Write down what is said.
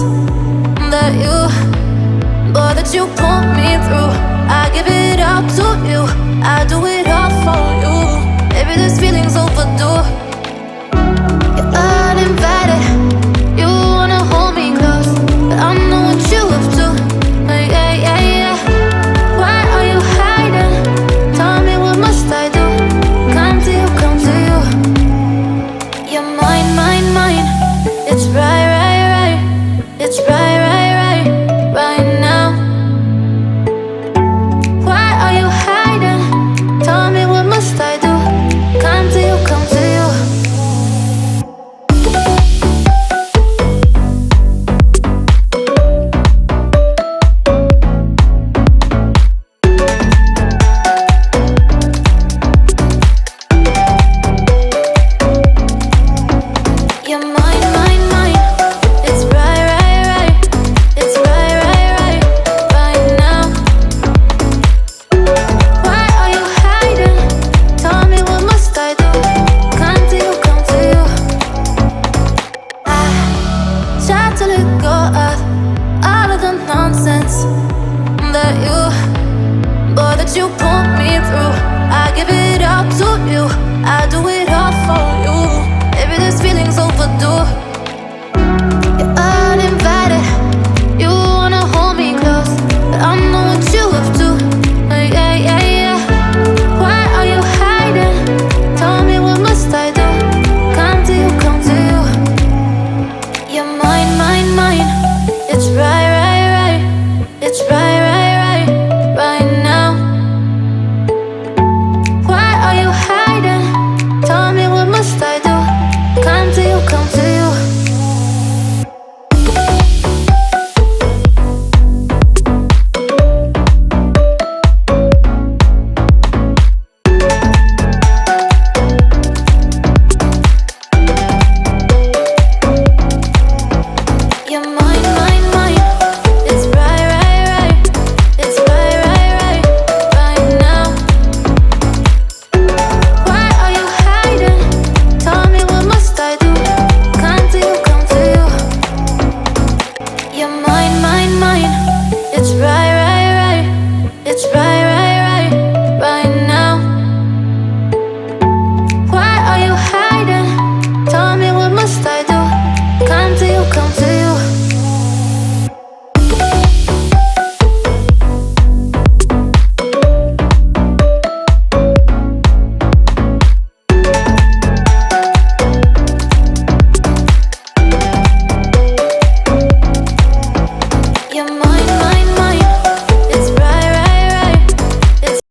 nonsense that you put me through. I give it up to you, I do it all for you. Maybe this feeling's overdue. You're uninvited, you wanna hold me close, but I know what you have to. Yeah, yeah, yeah. Why are you hiding? Tell me, what must I do? Come to you, come to you. You're mine, mine, mine. It's right, right, right. It's right, right, right, right now. Why are you hiding? Tell me, what must I do? Come to you, come to you. You're mine, mine, mine. It's right, right, right. It's right, right, right, right now. Why are you hiding? Tell me, what must I do? Come to you, come to you. I try to let go of all of the nonsense that you put me through. I give it up to you, I do it all for you. Maybe this feeling's overdue.